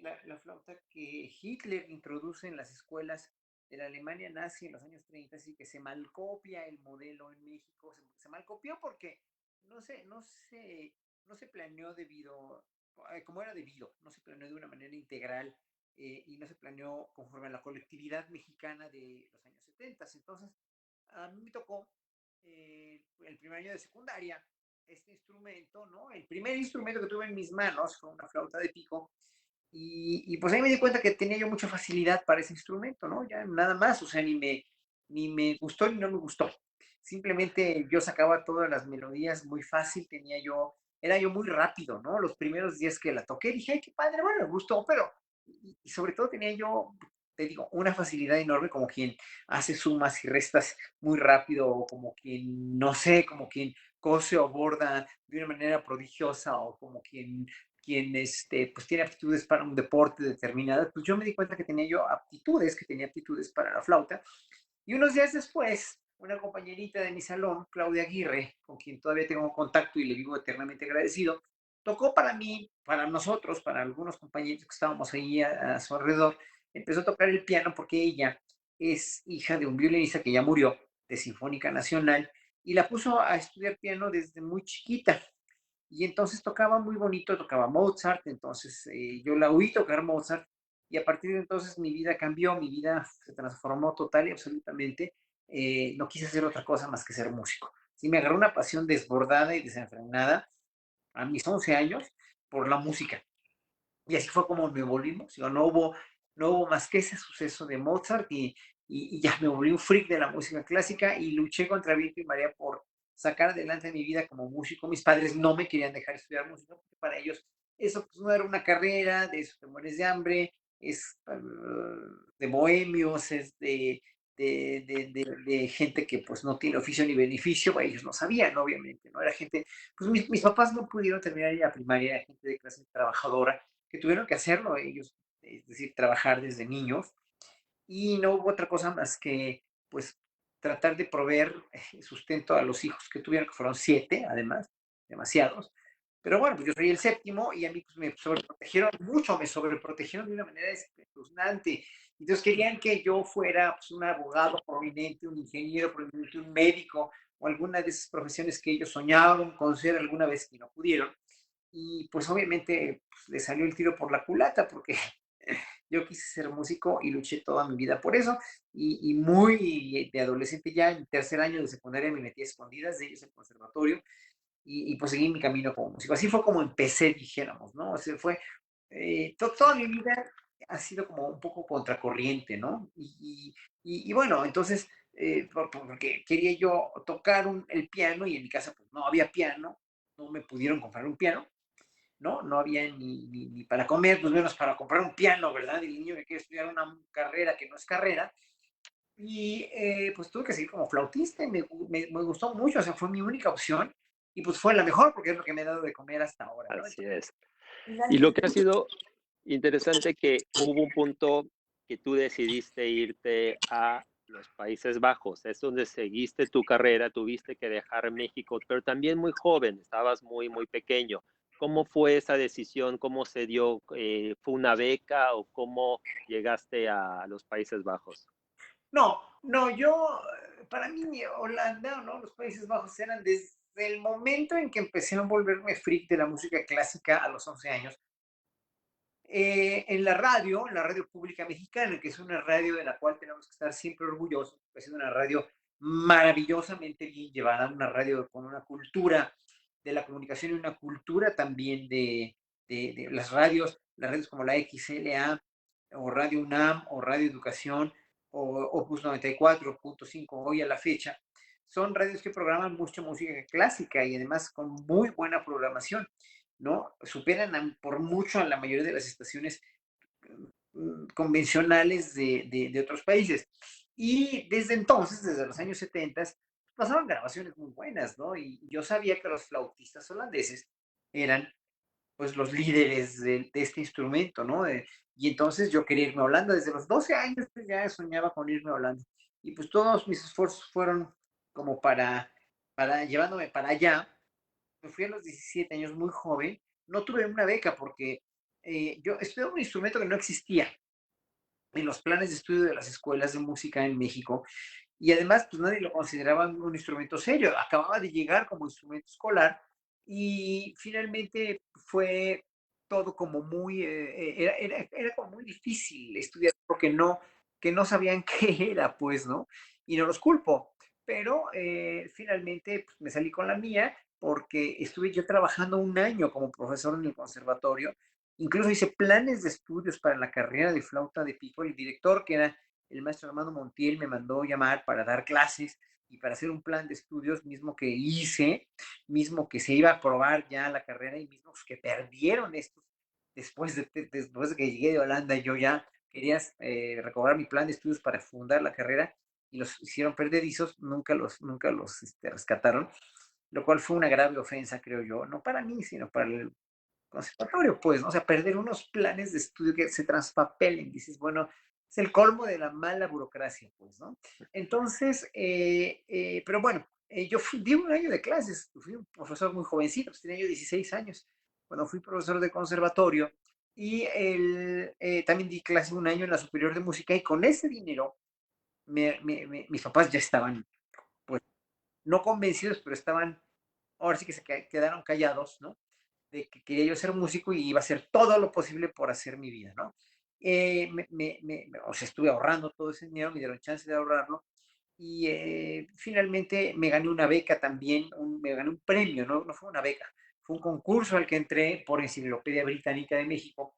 la flauta que Hitler introduce en las escuelas de la Alemania nazi en los años 30 y que se malcopia el modelo en México. Se malcopió porque no se, no se, no se planeó como era debido, no se planeó de una manera integral y no se planeó conforme a la colectividad mexicana de los años 70. Entonces, a mí me tocó el primer año de secundaria este instrumento, ¿no? El primer instrumento que tuve en mis manos fue una flauta de pico pues ahí me di cuenta que tenía yo mucha facilidad para ese instrumento, ¿no? Ya nada más, o sea, ni me gustó ni no me gustó. Simplemente yo sacaba todas las melodías muy fácil, era yo muy rápido, ¿no? Los primeros días que la toqué dije, ay, qué padre, bueno, me gustó, pero, y sobre todo tenía yo, te digo, una facilidad enorme como quien hace sumas y restas muy rápido, o como quien, no sé, como quien cose o borda de una manera prodigiosa, o como quien pues tiene aptitudes para un deporte determinado, pues yo me di cuenta que tenía aptitudes para la flauta. Y unos días después, una compañerita de mi salón, Claudia Aguirre, con quien todavía tengo contacto y le vivo eternamente agradecido, tocó para mí, para nosotros, para algunos compañeros que estábamos ahí a su alrededor, empezó a tocar el piano porque ella es hija de un violinista que ya murió, de Sinfónica Nacional, y la puso a estudiar piano desde muy chiquita. Y entonces tocaba muy bonito, tocaba Mozart, entonces yo la oí tocar Mozart y a partir de entonces mi vida cambió, mi vida se transformó total y absolutamente. No quise hacer otra cosa más que ser músico. Sí, me agarró una pasión desbordada y desenfrenada a mis 11 años por la música. Y así fue como me volví músico. No hubo más que ese suceso de Mozart y ya me volví un freak de la música clásica y luché contra viento y marea por sacar adelante mi vida como músico. Mis padres no me querían dejar estudiar música porque para ellos eso pues, no era una carrera, de eso te mueres de hambre, es de bohemios, es de gente que pues no tiene oficio ni beneficio. Ellos no sabían, obviamente, ¿no? Era gente, pues mis papás no pudieron terminar la primaria, era gente de clase trabajadora que tuvieron que hacerlo ellos, es decir, trabajar desde niños, y no hubo otra cosa más que, pues, tratar de proveer sustento a los hijos que tuvieron, que fueron 7, además, demasiados. Pero bueno, pues yo soy el séptimo y a mí pues, me sobreprotegieron mucho, me sobreprotegieron de una manera espeluznante. Entonces querían que yo fuera pues, un abogado prominente, un ingeniero prominente, un médico o alguna de esas profesiones que ellos soñaban con ser alguna vez y no pudieron. Y pues obviamente pues, le salió el tiro por la culata porque yo quise ser músico y luché toda mi vida por eso. Y muy de adolescente ya, en tercer año de secundaria me metí a escondidas de ellos en el conservatorio pues seguí mi camino como músico. Así fue como empecé, dijéramos, ¿no? O sea, toda mi vida ha sido como un poco contracorriente, ¿no? Y bueno, entonces, porque quería yo tocar el piano y en mi casa pues no había piano, no me pudieron comprar un piano, ¿no? No había ni para comer, pues menos para comprar un piano, ¿verdad? El niño que quiere estudiar una carrera que no es carrera. Pues tuve que seguir como flautista y me gustó mucho, o sea, fue mi única opción y pues fue la mejor porque es lo que me ha dado de comer hasta ahora, ¿no? Así Entonces, es. Y lo finalmente, que ha sido interesante que hubo un punto que tú decidiste irte a los Países Bajos, es donde seguiste tu carrera, tuviste que dejar México, pero también muy joven, estabas muy, muy pequeño. ¿Cómo fue esa decisión? ¿Cómo se dio? ¿Fue una beca o cómo llegaste a los Países Bajos? no, para mí Holanda, ¿no? Los Países Bajos eran desde el momento en que empecé a volverme freak de la música clásica a los 11 años, en la radio pública mexicana, que es una radio de la cual tenemos que estar siempre orgullosos, porque es una radio maravillosamente bien llevada, una radio con una cultura de la comunicación y una cultura también de las radios como la XLA o Radio UNAM o Radio Educación o Opus 94.5 hoy a la fecha. Son radios que programan mucha música clásica y además con muy buena programación. ¿No? Superan por mucho a la mayoría de las estaciones convencionales de otros países. Y desde entonces, desde los años 70, pasaron grabaciones muy buenas, ¿no? Y yo sabía que los flautistas holandeses eran pues los líderes de este instrumento, ¿no? Y entonces yo quería irme a Holanda. Desde los 12 años pues, ya soñaba con irme a Holanda. Y pues todos mis esfuerzos fueron como para llevándome para allá. Me fui a los 17 años, muy joven. No tuve una beca porque yo estudiaba un instrumento que no existía en los planes de estudio de las escuelas de música en México, y además pues nadie lo consideraba un instrumento serio, acababa de llegar como instrumento escolar y finalmente fue todo como muy, era como muy difícil estudiar porque que no sabían qué era, pues, ¿no? Y no los culpo, pero finalmente pues, me salí con la mía porque estuve yo trabajando un año como profesor en el conservatorio, incluso hice planes de estudios para la carrera de flauta de pico, el director que era el maestro Armando Montiel me mandó llamar para dar clases y para hacer un plan de estudios mismo que hice, mismo que se iba a aprobar ya la carrera y mismos que perdieron estos después de que llegué de Holanda. Yo ya quería recobrar mi plan de estudios para fundar la carrera y los hicieron perdedizos, nunca los rescataron, lo cual fue una grave ofensa, creo yo, no para mí, sino para el conservatorio, pues, ¿no? O sea, perder unos planes de estudio que se traspapelen, dices, bueno, es el colmo de la mala burocracia, pues, ¿no? Entonces, pero bueno, di un año de clases, fui un profesor muy jovencito, pues tenía yo 16 años, cuando fui profesor de conservatorio, y también di clases un año en la Superior de Música, y con ese dinero, mis papás ya estaban, pues, no convencidos, pero estaban, ahora sí que se quedaron callados, ¿no? De que quería yo ser músico y iba a hacer todo lo posible por hacer mi vida, ¿no? O sea, estuve ahorrando todo ese dinero, me dieron chance de ahorrarlo y finalmente me gané una beca también, me gané un premio, ¿no? No fue una beca, fue un concurso al que entré por Enciclopedia Británica de México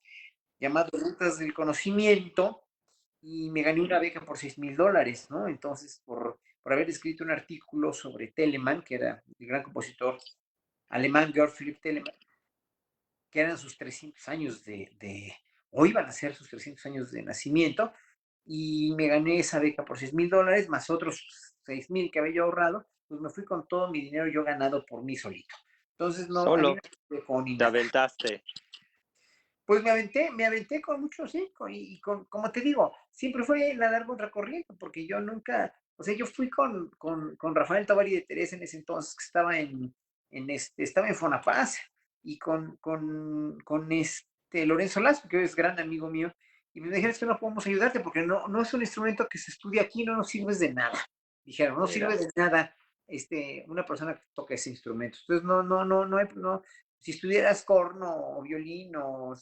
llamado Rutas del Conocimiento y me gané una beca por $6,000, ¿no? Entonces, por haber escrito un artículo sobre Telemann, que era el gran compositor alemán Georg Philipp Telemann, que eran sus 300 años o iban a ser sus 300 años de nacimiento, y me gané esa beca por $6,000, más otros 6,000 que había yo ahorrado, pues me fui con todo mi dinero yo ganado por mí solito. Entonces, no, a mí no Solo me dejó ni te nada. aventaste. Pues me aventé con mucho, sí, como te digo, siempre fue nadar contra corriente, porque yo nunca, o sea, yo fui con Rafael Tavari de Teresa en ese entonces, que estaba en Fonapaz, y con Lorenzo Lazo, que es gran amigo mío, y me dijeron, es que no podemos ayudarte, porque no es un instrumento que se estudia aquí, no nos sirves de nada. Dijeron, no sirve Mira, de nada una persona que toca ese instrumento. Entonces, no, si estudiaras corno o violín o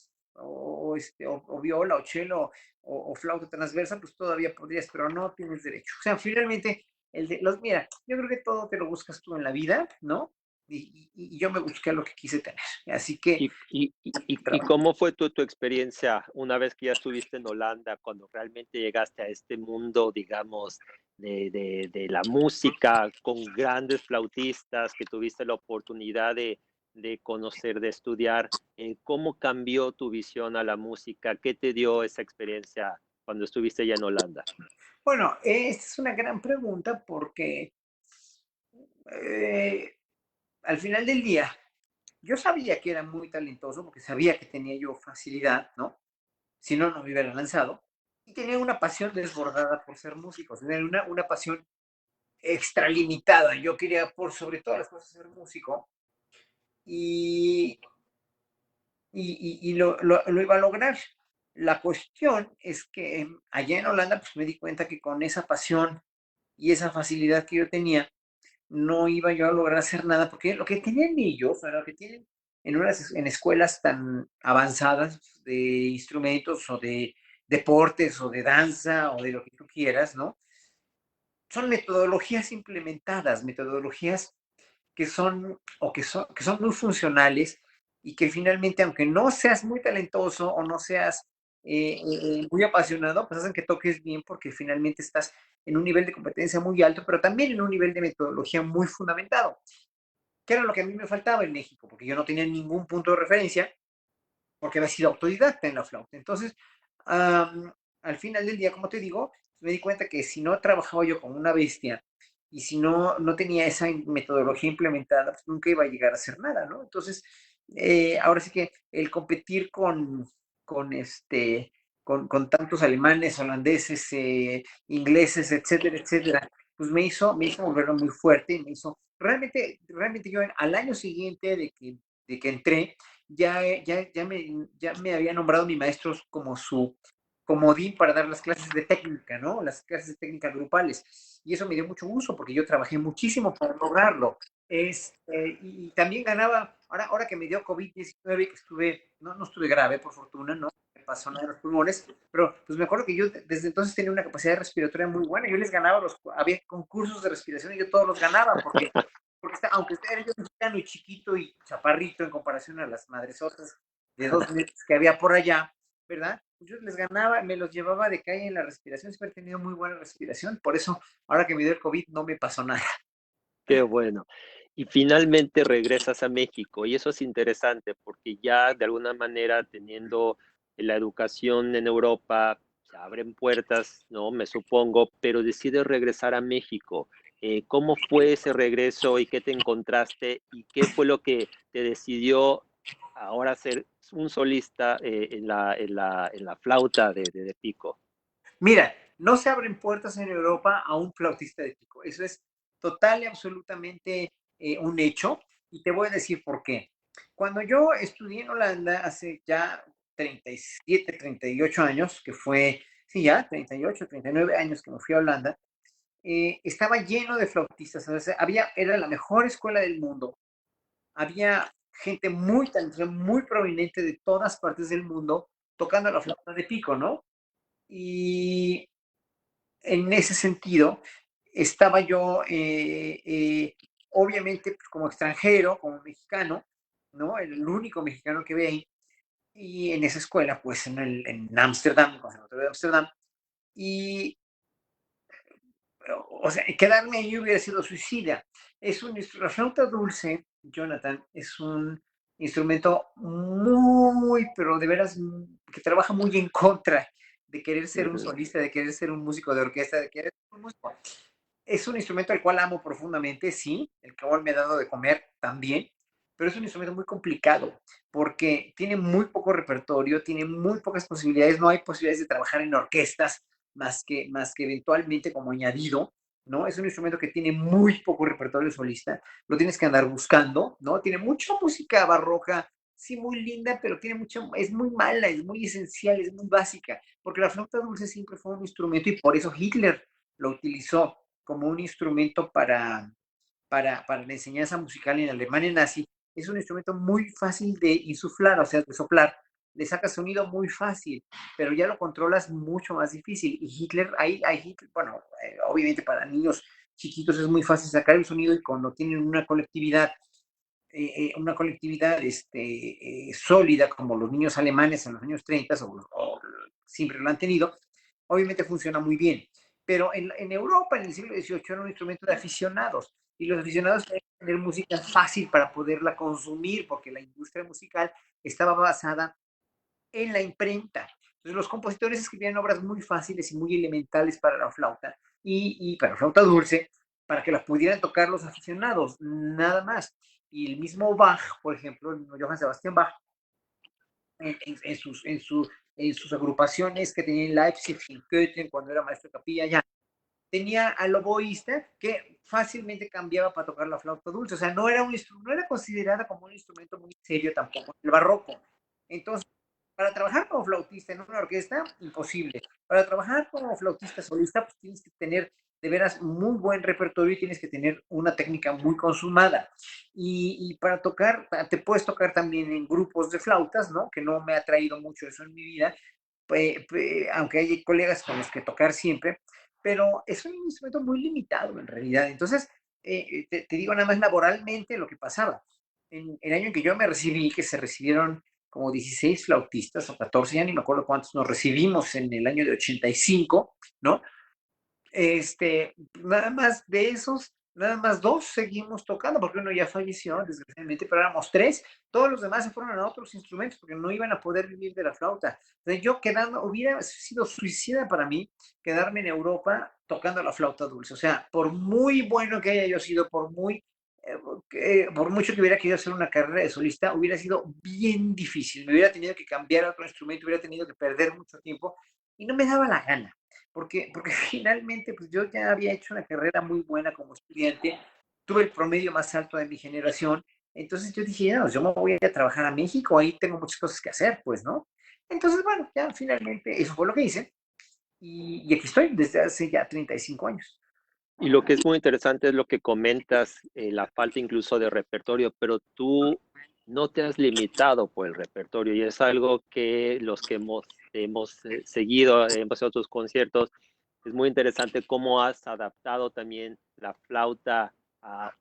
viola o cello o flauta transversa, pues todavía podrías, pero no tienes derecho. O sea, finalmente, mira, yo creo que todo te lo buscas tú en la vida, ¿no? Y yo me busqué lo que quise tener. Así que, ¿y cómo fue tu experiencia una vez que ya estuviste en Holanda, cuando realmente llegaste a este mundo, digamos, de la música, con grandes flautistas que tuviste la oportunidad de conocer, de estudiar? ¿Cómo cambió tu visión a la música? ¿Qué te dio esa experiencia cuando estuviste ya en Holanda? bueno, esta es una gran pregunta porque eh, al final del día, yo sabía que era muy talentoso porque sabía que tenía yo facilidad, ¿no? Si no, no me hubiera lanzado. Y tenía una pasión desbordada por ser músico, tenía una pasión extralimitada. Yo quería, por sobre todas las cosas, ser músico y, y lo iba a lograr. La cuestión es que allá en Holanda pues me di cuenta que con esa pasión y esa facilidad que yo tenía, no iba yo a lograr hacer nada, porque lo que tenían ellos, o lo que tienen en escuelas tan avanzadas de instrumentos o de deportes o de danza o de lo que tú quieras, ¿no? Son metodologías implementadas, metodologías que son muy funcionales y que finalmente, aunque no seas muy talentoso o no seas muy apasionado, pues hacen que toques bien porque finalmente estás en un nivel de competencia muy alto, pero también en un nivel de metodología muy fundamentado, que era lo que a mí me faltaba en México, porque yo no tenía ningún punto de referencia, porque había sido autodidacta en la flauta. Entonces, al final del día, como te digo, me di cuenta que si no trabajaba yo como una bestia y si no tenía esa metodología implementada, pues nunca iba a llegar a hacer nada, ¿no? Entonces, ahora sí que el competir con, este, con tantos alemanes, holandeses, ingleses, etcétera, etcétera, pues me hizo volverlo muy fuerte, realmente yo al año siguiente de que entré, ya me había nombrado mi maestro como su comodín para dar las clases de técnica, ¿no? Las clases de técnica grupales. Y eso me dio mucho gusto porque yo trabajé muchísimo para lograrlo. Y también ganaba, ahora que me dio COVID-19, que no estuve grave, por fortuna, ¿no? Me pasó nada en los pulmones, pero pues me acuerdo que yo desde entonces tenía una capacidad respiratoria muy buena. Yo les ganaba había concursos de respiración y yo todos los ganaba porque aunque era yo mexicano y chiquito y chaparrito en comparación a las madresotas de 2 metros que había por allá, ¿verdad? Pues yo les ganaba, me los llevaba de calle en la respiración, siempre he tenido muy buena respiración, por eso ahora que me dio el COVID no me pasó nada. Qué bueno. Y finalmente regresas a México y eso es interesante porque ya de alguna manera teniendo la educación en Europa, se abren puertas, ¿no? Me supongo, pero decides regresar a México. ¿Cómo fue ese regreso y qué te encontraste y qué fue lo que te decidió ahora ser un solista en la flauta de pico? Mira, no se abren puertas en Europa a un flautista de pico. Eso es total y absolutamente un hecho. Y te voy a decir por qué. Cuando yo estudié en Holanda hace ya 37, 38 años, que fue, sí, ya 38, 39 años que me fui a Holanda, estaba lleno de flautistas. O sea, era la mejor escuela del mundo. Había gente muy talentosa, muy proveniente de todas partes del mundo tocando la flauta de pico, ¿no? Y en ese sentido, estaba yo, obviamente, pues, como extranjero, como mexicano, ¿no? El único mexicano que ve ahí, y en esa escuela, pues en Ámsterdam, en el Conservatorio de Ámsterdam, y, o sea, quedarme ahí hubiera sido suicida. La flauta dulce, Jonathan, es un instrumento muy, pero de veras, que trabaja muy en contra de querer ser un Ujú. solista, de querer ser un músico de orquesta, de querer ser un músico. Es un instrumento al cual amo profundamente, sí, el cual me ha dado de comer también, pero es un instrumento muy complicado porque tiene muy poco repertorio, tiene muy pocas posibilidades, no hay posibilidades de trabajar en orquestas más que eventualmente como añadido, ¿no? Es un instrumento que tiene muy poco repertorio solista, lo tienes que andar buscando, ¿no? Tiene mucha música barroca, sí, muy linda, pero es muy mala, es muy esencial, es muy básica, porque la flauta dulce siempre fue un instrumento y por eso Hitler lo utilizó como un instrumento para la enseñanza musical en Alemania nazi. Es un instrumento muy fácil de insuflar, o sea, de soplar. Le sacas sonido muy fácil, pero ya lo controlas mucho más difícil. Y bueno, obviamente para niños chiquitos es muy fácil sacar el sonido y cuando tienen una colectividad sólida como los niños alemanes en los años 30 o siempre lo han tenido, obviamente funciona muy bien. Pero en Europa, en el siglo XVIII, era un instrumento de aficionados y los aficionados querían tener música fácil para poderla consumir porque la industria musical estaba basada en la imprenta. Entonces los compositores escribían obras muy fáciles y muy elementales para la flauta y para la flauta dulce, para que las pudieran tocar los aficionados, nada más. Y el mismo Bach, por ejemplo, el mismo Johann Sebastian Bach, en sus agrupaciones que tenía en Leipzig, en Köthen, cuando era maestro de capilla, ya tenía al oboísta que fácilmente cambiaba para tocar la flauta dulce. O sea, no era considerada como un instrumento muy serio tampoco en el barroco. Entonces, para trabajar como flautista en una orquesta, imposible. Para trabajar como flautista solista, pues tienes que tener de veras muy buen repertorio y tienes que tener una técnica muy consumada. Y para tocar, te puedes tocar también en grupos de flautas, ¿no? Que no me ha traído mucho eso en mi vida, aunque hay colegas con los que tocar siempre, pero es un instrumento muy limitado en realidad. Entonces, te digo nada más laboralmente lo que pasaba. En el año en que yo me recibí, que se recibieron como 16 flautistas o 14, ya ni me acuerdo cuántos nos recibimos en el año de 85, ¿no? Nada más de esos, nada más dos seguimos tocando, porque uno ya falleció, desgraciadamente, pero éramos tres. Todos los demás se fueron a otros instrumentos porque no iban a poder vivir de la flauta. Entonces yo hubiera sido suicida para mí quedarme en Europa tocando la flauta dulce. O sea, por muy bueno que haya yo sido, por mucho que hubiera querido hacer una carrera de solista, hubiera sido bien difícil. Me hubiera tenido que cambiar a otro instrumento, hubiera tenido que perder mucho tiempo y no me daba la gana porque finalmente pues yo ya había hecho una carrera muy buena como estudiante, tuve el promedio más alto de mi generación Entonces yo dije, no, yo me voy a trabajar a México, ahí tengo muchas cosas que hacer, pues, ¿no? Entonces, bueno, ya finalmente eso fue lo que hice y aquí estoy desde hace ya 35 años. Y lo que es muy interesante es lo que comentas, la falta incluso de repertorio, pero tú no te has limitado por el repertorio y es algo que los que hemos seguido, hemos hecho otros conciertos, es muy interesante cómo has adaptado también la flauta a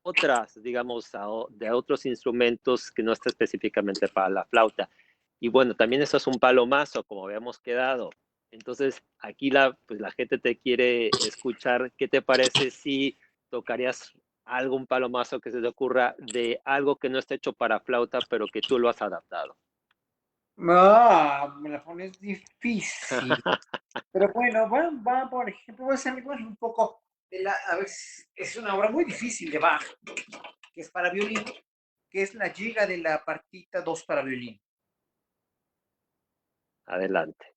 otras, digamos, de otros instrumentos que no está específicamente para la flauta. Y bueno, también eso es un palomazo, como habíamos quedado. Entonces, aquí pues la gente te quiere escuchar. ¿Qué te parece si tocarías algún palomazo que se te ocurra de algo que no está hecho para flauta, pero que tú lo has adaptado? Ah, me la pones difícil. Pero bueno, va, por ejemplo, voy a hacer un poco de a ver, es una obra muy difícil de Bach, que es para violín, que es la giga de la partita 2 para violín. Adelante.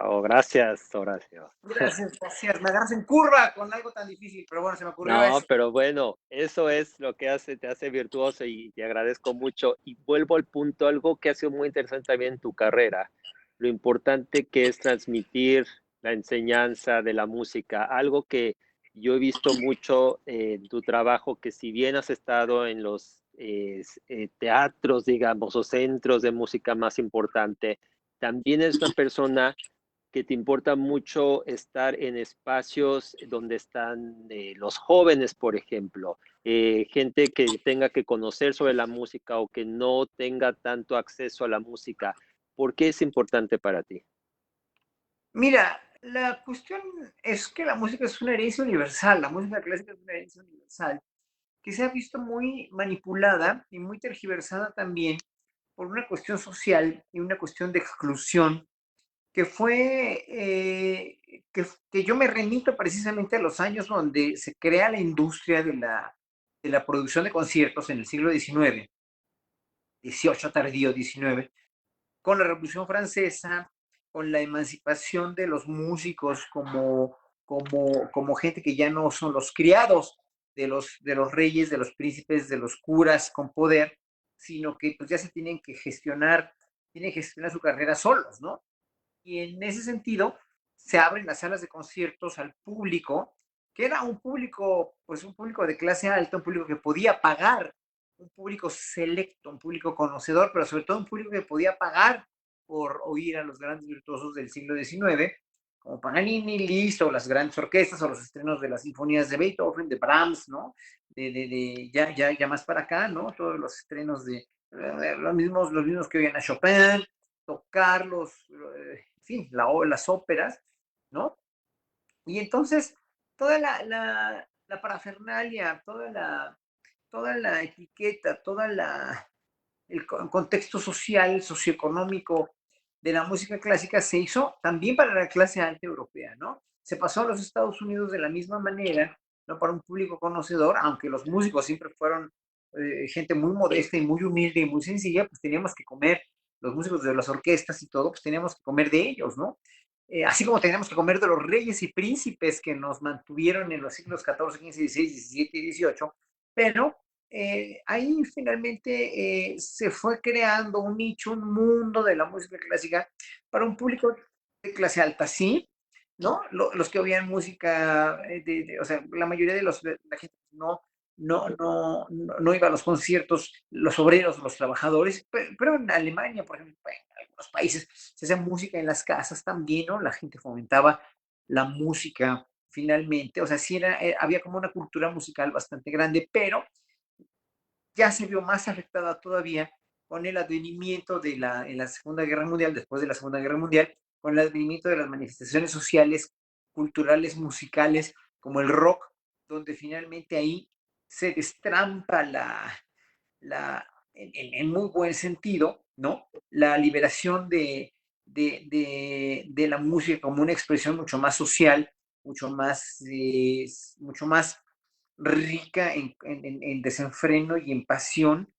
Oh, gracias, Horacio. Gracias, gracias. Me agarras en curva con algo tan difícil, pero bueno, se me ocurrió No, eso. pero bueno, eso es lo que te hace virtuoso y te agradezco mucho. Y vuelvo al punto, algo que ha sido muy interesante también en tu carrera, lo importante que es transmitir la enseñanza de la música, algo que yo he visto mucho en tu trabajo, que si bien has estado en los teatros, digamos, o centros de música más importante, también es una persona que te importa mucho estar en espacios donde están los jóvenes, por ejemplo, gente que tenga que conocer sobre la música o que no tenga tanto acceso a la música. ¿Por qué es importante para ti? Mira, la cuestión es que la música es una herencia universal, la música clásica es una herencia universal, que se ha visto muy manipulada y muy tergiversada también por una cuestión social y una cuestión de exclusión que fue, que yo me remito precisamente a los años donde se crea la industria de la producción de conciertos en el siglo XIX, XVIII tardío, XIX, con la Revolución Francesa, con la emancipación de los músicos como gente que ya no son los criados de los reyes, de los príncipes, de los curas con poder, sino que pues ya se tienen que gestionar su carrera solos, ¿no? Y en ese sentido se abren las salas de conciertos al público, que era un público, pues un público de clase alta, un público que podía pagar, un público selecto, un público conocedor, pero sobre todo un público que podía pagar por oír a los grandes virtuosos del siglo XIX, como Paganini, Liszt, o las grandes orquestas, o los estrenos de las sinfonías de Beethoven, de Brahms, ¿no? Ya más para acá, ¿no? Todos los estrenos de los mismos que oían a Chopin, tocar en fin, las óperas, ¿no? Y entonces toda la parafernalia, toda la etiqueta, contexto social, socioeconómico de la música clásica se hizo también para la clase alta europea, ¿no? Se pasó a los Estados Unidos de la misma manera, ¿no? Para un público conocedor, aunque los músicos siempre fueron gente muy modesta y muy humilde y muy sencilla, pues teníamos que comer, los músicos de las orquestas y todo, pues teníamos que comer de ellos, ¿no? Así como teníamos que comer de los reyes y príncipes que nos mantuvieron en los siglos XIV, XV, XVI, XVII y XVIII, pero ahí finalmente se fue creando un nicho, un mundo de la música clásica para un público de clase alta, sí, ¿no? Los que oían música, o sea, la mayoría de la gente no iba a los conciertos, los obreros, los trabajadores, pero en Alemania, por ejemplo, en algunos países se hacía música en las casas también, ¿no? La gente fomentaba la música finalmente, o sea, sí había como una cultura musical bastante grande, pero ya se vio más afectada todavía con el advenimiento en la Segunda Guerra Mundial, después de la Segunda Guerra Mundial, con el advenimiento de las manifestaciones sociales, culturales, musicales, como el rock, donde finalmente ahí se destrampa en muy buen sentido, ¿no? La liberación de la música como una expresión mucho más social, mucho más rica en desenfreno y en pasión,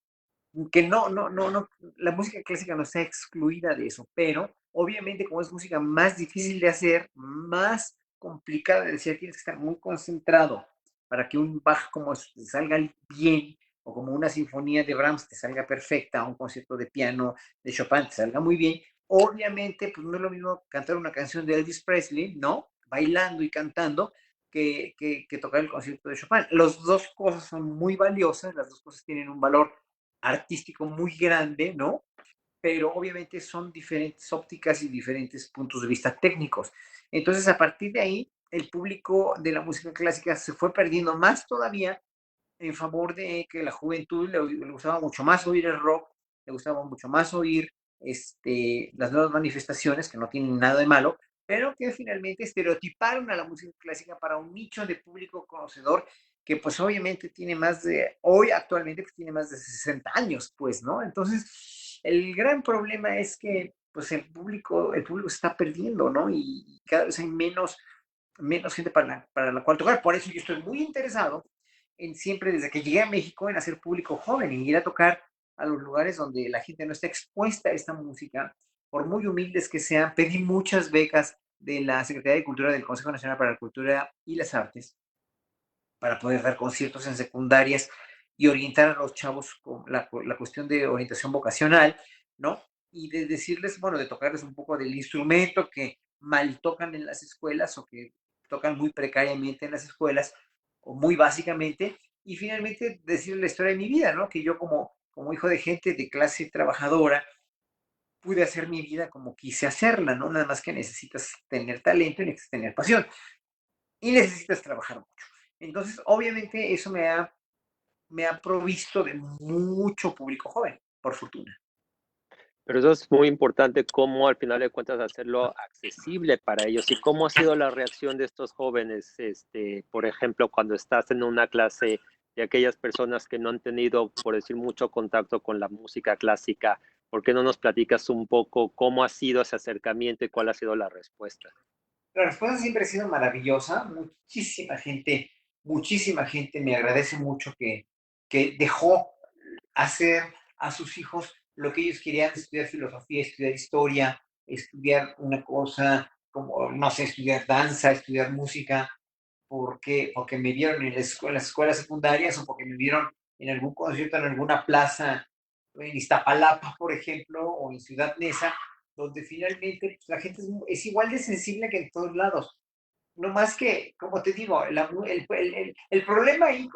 que no, la música clásica no está excluida de eso, pero obviamente como es música más difícil de hacer, más complicada de decir, tienes que estar muy concentrado para que un Bach como te salga bien, o como una sinfonía de Brahms te salga perfecta, un concierto de piano de Chopin te salga muy bien. Obviamente, pues no es lo mismo cantar una canción de Elvis Presley, ¿no? Bailando y cantando, que tocar el concierto de Chopin. Las dos cosas son muy valiosas, las dos cosas tienen un valor artístico muy grande, ¿no? Pero obviamente son diferentes ópticas y diferentes puntos de vista técnicos. Entonces, a partir de ahí, el público de la música clásica se fue perdiendo más todavía en favor de que la juventud le gustaba mucho más oír el rock, le gustaba mucho más oír las nuevas manifestaciones, que no tienen nada de malo, pero que finalmente estereotiparon a la música clásica para un nicho de público conocedor que pues obviamente hoy actualmente pues tiene más de 60 años, pues, ¿no? Entonces, el gran problema es que pues el público se está perdiendo, ¿no? Y cada vez hay menos gente para la cual tocar. Por eso yo estoy muy interesado en siempre, desde que llegué a México, en hacer público joven, en ir a tocar a los lugares donde la gente no está expuesta a esta música, por muy humildes que sean. Pedí muchas becas de la Secretaría de Cultura del Consejo Nacional para la Cultura y las Artes para poder dar conciertos en secundarias y orientar a los chavos con la cuestión de orientación vocacional, ¿no? Y de decirles, bueno, de tocarles un poco del instrumento que mal tocan en las escuelas o que tocan muy precariamente en las escuelas o muy básicamente, y finalmente decirles la historia de mi vida, ¿no? Que yo como hijo de gente de clase trabajadora pude hacer mi vida como quise hacerla, ¿no? Nada más que necesitas tener talento y necesitas tener pasión y necesitas trabajar mucho. Entonces, obviamente, eso me ha provisto de mucho público joven, por fortuna. Pero eso es muy importante, cómo al final de cuentas hacerlo accesible para ellos. ¿Y cómo ha sido la reacción de estos jóvenes? Por ejemplo, cuando estás en una clase de aquellas personas que no han tenido, por decir, mucho contacto con la música clásica, ¿por qué no nos platicas un poco cómo ha sido ese acercamiento y cuál ha sido la respuesta? La respuesta siempre ha sido maravillosa. Muchísima gente me agradece mucho que dejó hacer a sus hijos lo que ellos querían: estudiar filosofía, estudiar historia, estudiar una cosa como, no sé, estudiar danza, estudiar música, porque me vieron en las escuelas secundarias, o porque me vieron en algún concierto en alguna plaza en Iztapalapa, por ejemplo, o en Ciudad Neza, donde finalmente pues, la gente es igual de sensible que en todos lados. No más que, como te digo, el problema ahí,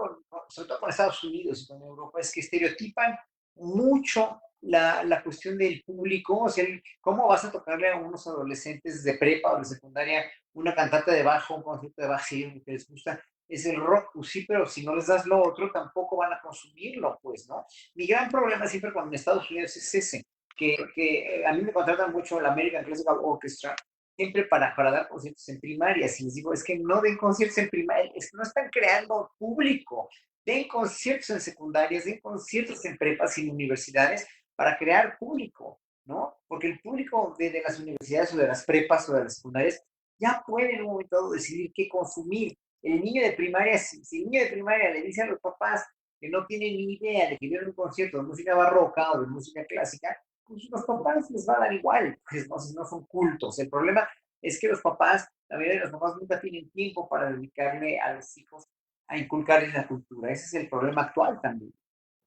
sobre todo con Estados Unidos y con Europa, es que estereotipan mucho la cuestión del público. O sea, ¿cómo vas a tocarle a unos adolescentes de prepa o de secundaria una cantata de bajo, un concierto de bajo, si lo que les gusta es el rock? Pues sí, pero si no les das lo otro, tampoco van a consumirlo, pues, ¿no? Mi gran problema siempre con Estados Unidos es ese, que a mí me contratan mucho la American Classical Orchestra, siempre para dar conciertos en primarias. Y les digo, es que no den conciertos en primaria, es que no están creando público. Den conciertos en secundarias, den conciertos en prepas y en universidades para crear público, ¿no? Porque el público de las universidades o de las prepas o de las secundarias ya puede en un momento dado decidir qué consumir. El niño de primaria, si el niño de primaria le dice a los papás que no tienen ni idea de que viene un concierto de música barroca o de música clásica, pues los papás les va a dar igual, pues no son cultos. El problema es que los papás, la mayoría de los papás nunca tienen tiempo para dedicarle a los hijos a inculcarles la cultura. Ese es el problema actual también.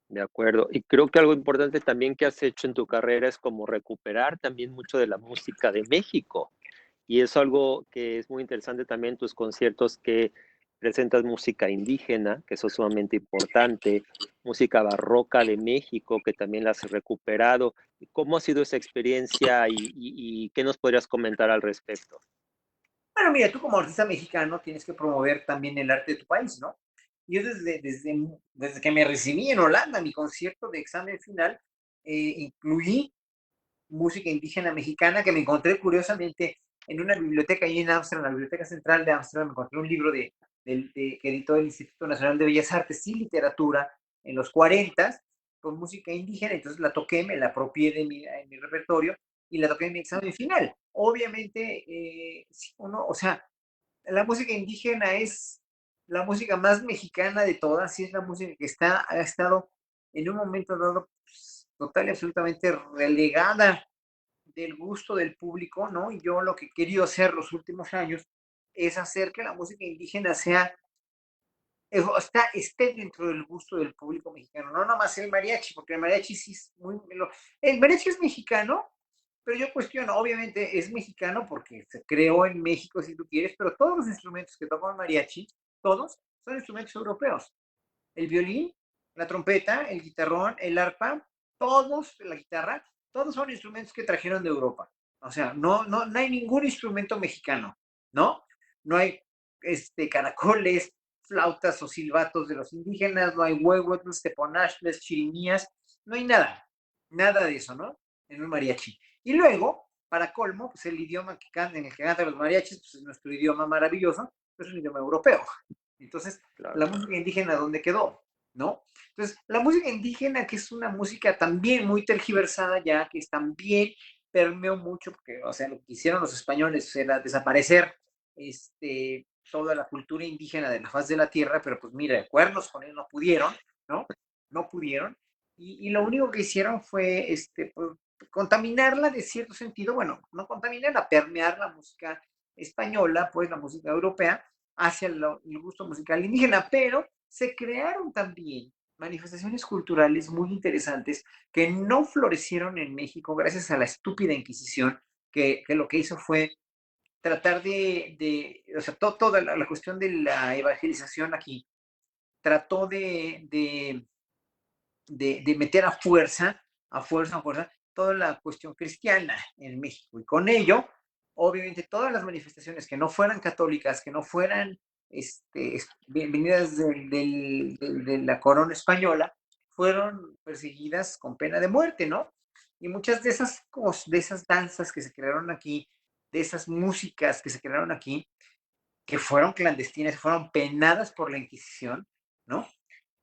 De acuerdo. Y creo que algo importante también que has hecho en tu carrera es como recuperar también mucho de la música de México. Y es algo que es muy interesante también en tus conciertos que presentas música indígena, que eso es sumamente importante, música barroca de México, que también la has recuperado. ¿Cómo ha sido esa experiencia y qué nos podrías comentar al respecto? Bueno, mira, tú como artista mexicano tienes que promover también el arte de tu país, ¿no? Yo desde que me recibí en Holanda, mi concierto de examen final, incluí música indígena mexicana que me encontré curiosamente en una biblioteca ahí en Ámsterdam, la Biblioteca Central de Ámsterdam, me encontré un libro que editó el Instituto Nacional de Bellas Artes y Literatura en los 40 con música indígena, entonces la toqué, me la apropié en mi repertorio y la toqué en mi examen final. Obviamente, o sea, la música indígena es la música más mexicana de todas y es la música que ha estado en un momento dado pues, total y absolutamente relegada del gusto del público, ¿no? Y yo lo que he querido hacer los últimos años es hacer que la música indígena esté dentro del gusto del público mexicano, no nomás el mariachi, porque el mariachi sí es el mariachi es mexicano, pero yo cuestiono, obviamente es mexicano porque se creó en México, si tú quieres, pero todos los instrumentos que tocan mariachi, todos, son instrumentos europeos. El violín, la trompeta, el guitarrón, el arpa, todos, la guitarra, todos son instrumentos que trajeron de Europa. O sea, no hay ningún instrumento mexicano, ¿no? No hay caracoles, flautas o silbatos de los indígenas, no hay huehuetls, teponachles, chirimías, no hay nada de eso, ¿no? En un mariachi. Y luego, para colmo, pues el idioma en el que cantan los mariachis, pues es nuestro idioma maravilloso, pues es un idioma europeo. Entonces, Claro. la música indígena, ¿dónde quedó? ¿No? Entonces, la música indígena, que es una música también muy tergiversada ya, que también permeó mucho, porque, o sea, lo que hicieron los españoles era desaparecer toda la cultura indígena de la faz de la tierra, pero pues mira, de cuernos con él no pudieron, ¿no? No pudieron. Y lo único que hicieron fue pues, contaminarla de cierto sentido, bueno, no contaminarla, permear la música española, pues la música europea, hacia el gusto musical indígena, pero se crearon también manifestaciones culturales muy interesantes que no florecieron en México gracias a la estúpida Inquisición, que lo que hizo fue tratar o sea, toda la cuestión de la evangelización aquí, trató de meter a fuerza, toda la cuestión cristiana en México. Y con ello, obviamente, todas las manifestaciones que no fueran católicas, que no fueran venidas de la corona española, fueron perseguidas con pena de muerte, ¿no? Y muchas de esas danzas que se crearon aquí, de esas músicas que se crearon aquí, que fueron clandestinas, fueron penadas por la Inquisición, ¿no?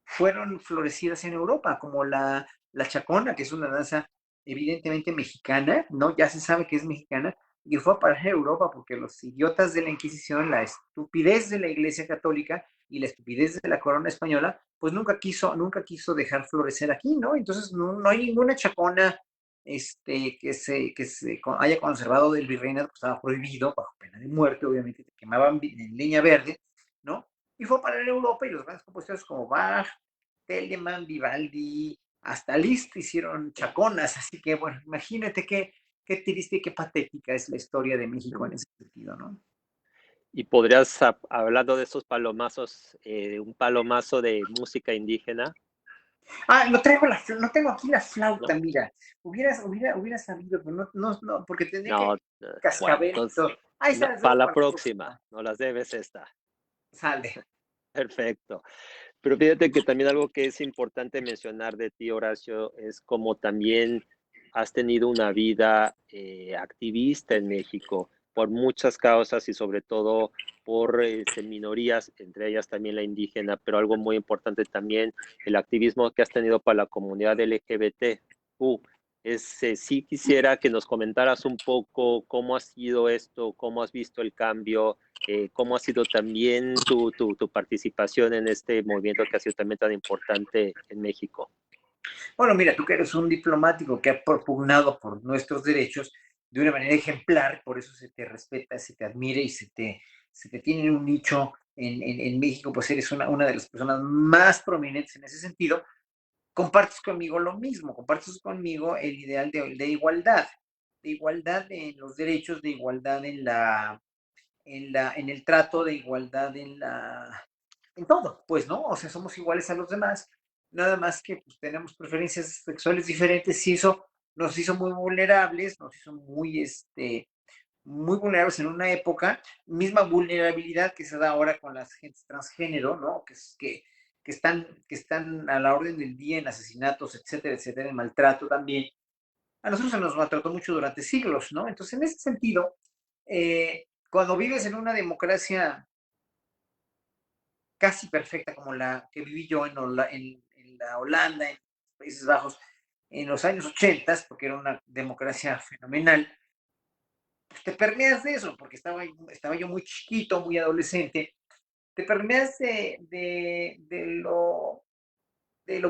Fueron florecidas en Europa, como la chacona, que es una danza evidentemente mexicana, ¿no? Ya se sabe que es mexicana, y fue a parar a Europa porque los idiotas de la Inquisición, la estupidez de la Iglesia Católica y la estupidez de la corona española, pues nunca quiso dejar florecer aquí, ¿no? Entonces no hay ninguna chacona que se haya conservado del virreinato, que estaba prohibido, bajo pena de muerte, obviamente, te quemaban en leña verde, ¿no? Y fue para Europa y los grandes compositores como Bach, Telemann, Vivaldi, hasta Liszt hicieron chaconas, así que bueno, imagínate qué triste y qué patética es la historia de México en ese sentido, ¿no? ¿Y podrías, hablando de esos palomazos, un palomazo de música indígena, No tengo aquí la flauta, ¿no? mira, hubiera sabido, pero no, porque tendría No, que bueno, cascabel y entonces, todo. Ahí se no, las para debo la para la próxima, próxima. no las debes esta. Sale. Perfecto. Pero fíjate que también algo que es importante mencionar de ti, Horacio, es como también has tenido una vida activista en México por muchas causas y sobre todo por minorías, entre ellas también la indígena, pero algo muy importante también, el activismo que has tenido para la comunidad LGBTQ. Sí quisiera que nos comentaras un poco cómo ha sido esto, cómo has visto el cambio, cómo ha sido también tu participación en este movimiento que ha sido también tan importante en México. Bueno, mira, tú que eres un diplomático que ha propugnado por nuestros derechos de una manera ejemplar, por eso se te respeta, se te admira y se te tiene en un nicho en México, pues eres una de las personas más prominentes en ese sentido. Compartes conmigo lo mismo, compartes conmigo el ideal de igualdad en los derechos, de igualdad en el trato, de igualdad en todo, pues, ¿no? O sea, somos iguales a los demás, nada más que pues, tenemos preferencias sexuales diferentes y eso nos hizo muy vulnerables, nos hizo muy vulnerables en una época, misma vulnerabilidad que se da ahora con las gentes transgénero, ¿no? Que están a la orden del día en asesinatos, etcétera, en maltrato también. A nosotros se nos maltrató mucho durante siglos, ¿no? Entonces, en ese sentido, cuando vives en una democracia casi perfecta como la que viví yo en la Holanda, en los Países Bajos, en los años 80, porque era una democracia fenomenal, pues te permeas de eso, porque estaba yo muy chiquito, muy adolescente, te permeas de lo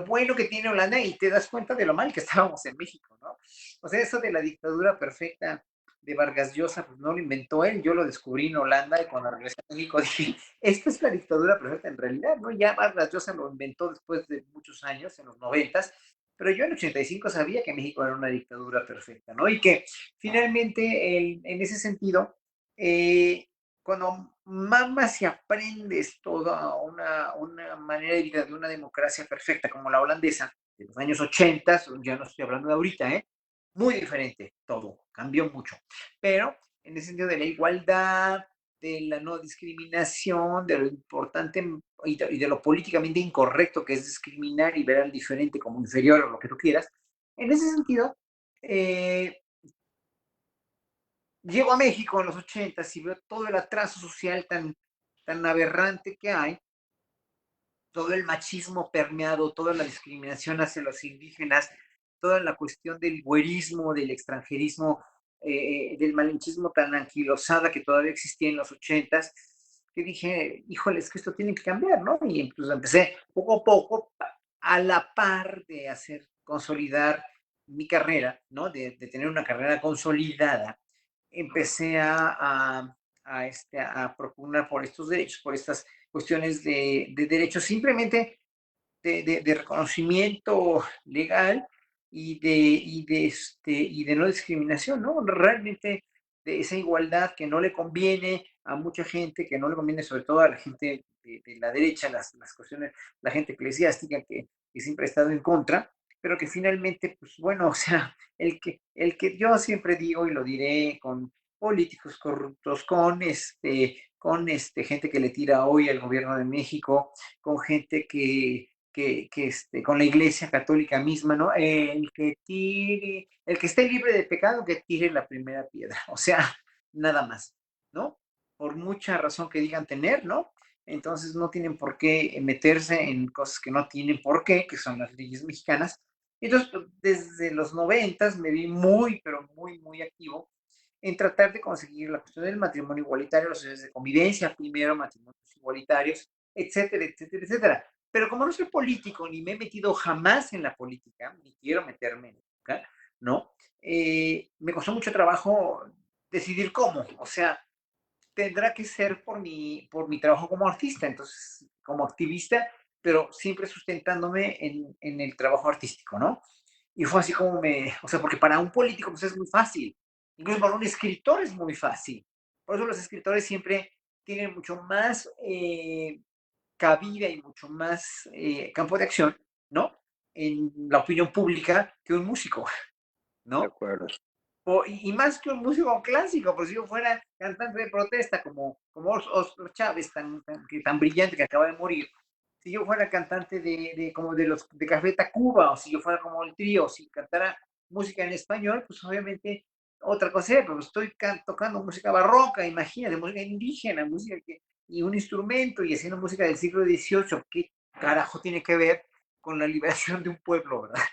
bueno que tiene Holanda y te das cuenta de lo mal que estábamos en México, ¿no? O sea, eso de la dictadura perfecta de Vargas Llosa, pues no lo inventó él, yo lo descubrí en Holanda y cuando regresé a México dije, esta es la dictadura perfecta en realidad, ¿no? Ya Vargas Llosa lo inventó después de muchos años, en los 90, pero yo en 85 sabía que México era una dictadura perfecta, ¿no? Y que finalmente, en ese sentido, cuando mamas y aprendes toda una manera de vida de una democracia perfecta como la holandesa de los años 80, ya no estoy hablando de ahorita, muy diferente todo, cambió mucho. Pero en el sentido de la igualdad, de la no discriminación, de lo importante y de lo políticamente incorrecto que es discriminar y ver al diferente como inferior o lo que tú quieras, en ese sentido, eh, llego a México en los 80 y veo todo el atraso social tan aberrante que hay, todo el machismo permeado, toda la discriminación hacia los indígenas, toda la cuestión del güerismo, del extranjerismo, del malinchismo tan anquilosada que todavía existía en los 80, que dije, híjole, es que esto tiene que cambiar, ¿no? Y entonces empecé poco a poco, a la par de hacer consolidar mi carrera, ¿no? De tener una carrera consolidada, empecé a propugnar por estos derechos, por estas cuestiones de derechos, simplemente de reconocimiento legal y de no discriminación, ¿no? Realmente de esa igualdad que no le conviene a mucha gente, que no le conviene sobre todo a la gente de la derecha, las cuestiones, la gente eclesiástica que siempre ha estado en contra, pero que finalmente, pues bueno, o sea, el que yo siempre digo y lo diré con políticos corruptos, con gente que le tira hoy al gobierno de México, con gente con la iglesia católica misma, ¿no? El que esté libre de pecado, que tire la primera piedra, o sea, nada más, ¿no? Por mucha razón que digan tener, ¿no? Entonces no tienen por qué meterse en cosas que no tienen por qué, que son las leyes mexicanas. Entonces, desde los 90 me vi muy, pero muy, muy activo en tratar de conseguir la cuestión del matrimonio igualitario, las sociedades de convivencia, primero matrimonios igualitarios, etcétera, etcétera, etcétera. Pero como no soy político, ni me he metido jamás en la política, ni quiero meterme en política, ¿no? Me costó mucho trabajo decidir cómo. O sea, tendrá que ser por mi trabajo como artista, entonces, como activista, pero siempre sustentándome en el trabajo artístico, ¿no? Y fue así como o sea, porque para un político pues es muy fácil, incluso para un escritor es muy fácil. Por eso los escritores siempre tienen mucho más cabida y mucho más campo de acción, ¿no? En la opinión pública que un músico, De ¿no? acuerdo. Y más que un músico clásico, por si yo fuera cantante de protesta como Oscar Chávez, tan brillante que acaba de morir, si yo fuera cantante como de Café Tacuba, o si yo fuera como el trío, si cantara música en español, pues obviamente otra cosa, pero estoy tocando música barroca, imagínate, música indígena, música y un instrumento y haciendo música del siglo XVIII, ¿qué carajo tiene que ver con la liberación de un pueblo, verdad?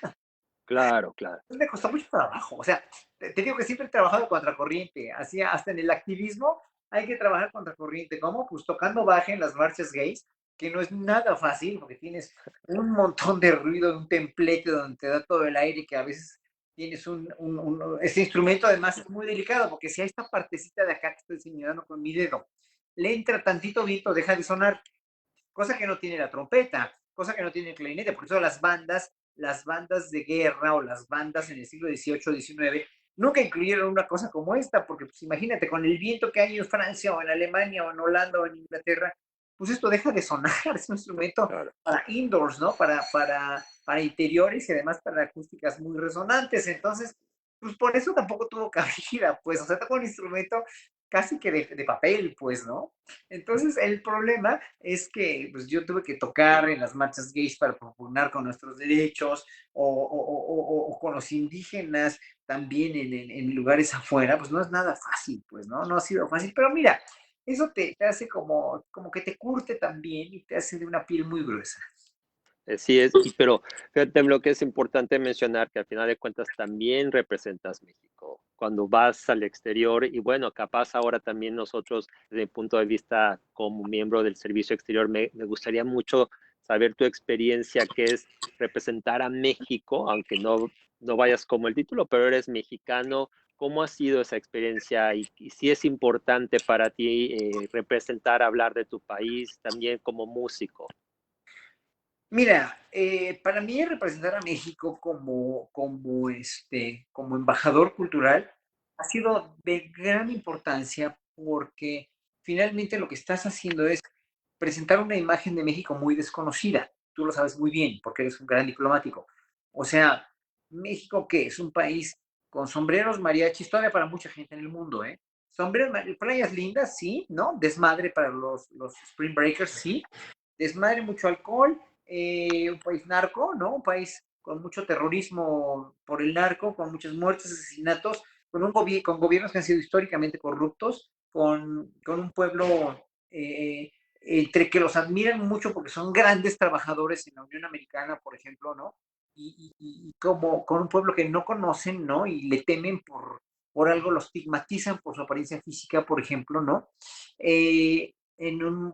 Claro, claro. Me costó mucho trabajo, o sea, te digo que siempre he trabajado contracorriente, así hasta en el activismo hay que trabajar contracorriente, ¿cómo? Pues tocando baja en las marchas gays, que no es nada fácil, porque tienes un montón de ruido, un templete donde te da todo el aire, que a veces tienes este instrumento además es muy delicado, porque si a esta partecita de acá que estoy señalando con mi dedo, le entra tantito viento, deja de sonar, cosa que no tiene la trompeta, cosa que no tiene el clarinete, por eso las bandas de guerra o las bandas en el siglo XVIII, XIX, nunca incluyeron una cosa como esta, porque pues imagínate, con el viento que hay en Francia o en Alemania o en Holanda o en Inglaterra, pues esto deja de sonar, es un instrumento Claro. para indoors, ¿no? Para interiores y además para acústicas muy resonantes, entonces, pues por eso tampoco tuvo cabida, pues, o sea, tocó un instrumento casi que de papel, pues, ¿no? Entonces, el problema es que pues, yo tuve que tocar en las marchas gays para propugnar con nuestros derechos o con los indígenas también en lugares afuera, pues no es nada fácil, pues, ¿no? No ha sido fácil, pero mira, eso te hace como que te curte también y te hace de una piel muy gruesa. Sí es, pero fíjate lo que es importante mencionar, que al final de cuentas también representas México. Cuando vas al exterior, y bueno, capaz ahora también nosotros, desde el punto de vista como miembro del servicio exterior, me gustaría mucho saber tu experiencia, que es representar a México, aunque no vayas como el título, pero eres mexicano. ¿Cómo ha sido esa experiencia y si es importante para ti representar, hablar de tu país también como músico? Mira, para mí representar a México como embajador cultural ha sido de gran importancia porque finalmente lo que estás haciendo es presentar una imagen de México muy desconocida. Tú lo sabes muy bien porque eres un gran diplomático. O sea, México, ¿qué? Es un país con sombreros mariachis, todavía para mucha gente en el mundo, ¿eh? Sombreros, playas lindas, sí, ¿no? Desmadre para los Spring Breakers, sí. Desmadre, mucho alcohol, un país narco, ¿no? Un país con mucho terrorismo por el narco, con muchas muertes, asesinatos, con gobiernos que han sido históricamente corruptos, con un pueblo entre que los admiran mucho porque son grandes trabajadores en la Unión Americana, por ejemplo, ¿no? Y como con un pueblo que no conocen, ¿no? Y le temen por algo, lo estigmatizan por su apariencia física, por ejemplo, ¿no?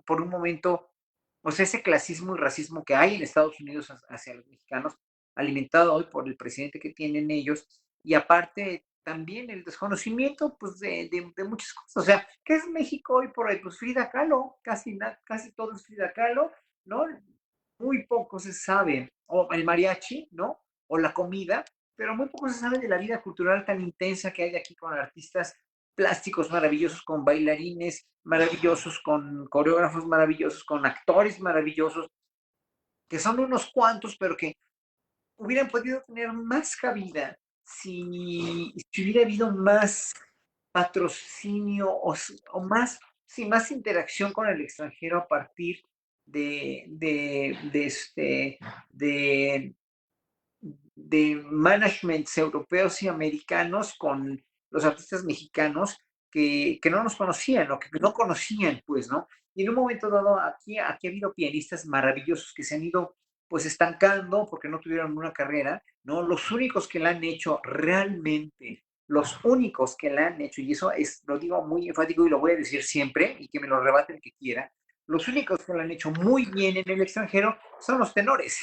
Por un momento pues ese clasismo y racismo que hay en Estados Unidos hacia los mexicanos, alimentado hoy por el presidente que tienen ellos, y aparte también el desconocimiento pues, de muchas cosas. O sea, ¿qué es México hoy por hoy? Pues Frida Kahlo, casi todo es Frida Kahlo, ¿no? Muy poco se sabe, o el mariachi, ¿no? O la comida, pero muy poco se sabe de la vida cultural tan intensa que hay aquí con artistas plásticos maravillosos, con bailarines maravillosos, con coreógrafos maravillosos, con actores maravillosos, que son unos cuantos, pero que hubieran podido tener más cabida si hubiera habido más patrocinio o más, sí, más interacción con el extranjero a partir de, de managements europeos y americanos con los artistas mexicanos que no nos conocían o que no conocían, pues, ¿no? Y en un momento dado, aquí ha habido pianistas maravillosos que se han ido, pues, estancando porque no tuvieron una carrera, ¿no? Los únicos que la han hecho realmente, los únicos que la han hecho, y eso es, lo digo muy enfático y lo voy a decir siempre, y que me lo rebate el que quiera, los únicos que lo han hecho muy bien en el extranjero son los tenores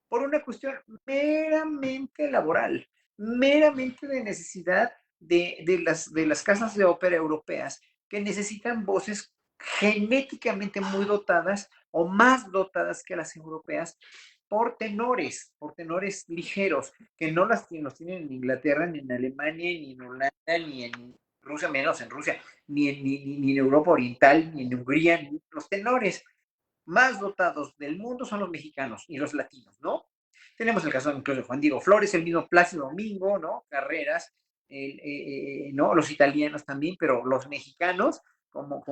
por una cuestión meramente laboral, meramente de necesidad de las casas de ópera europeas que necesitan voces genéticamente muy dotadas o más dotadas que las europeas por tenores ligeros, que no los tienen en Inglaterra, ni en Alemania, ni en Holanda, ni en Rusia, menos en Rusia, ni en Europa Oriental, ni en Hungría, ni los tenores más dotados del mundo son los mexicanos y los latinos, ¿no? Tenemos el caso incluso de Juan Diego Flores, el mismo Plácido Domingo, ¿no? Carreras, ¿no? Los italianos también, pero los mexicanos, como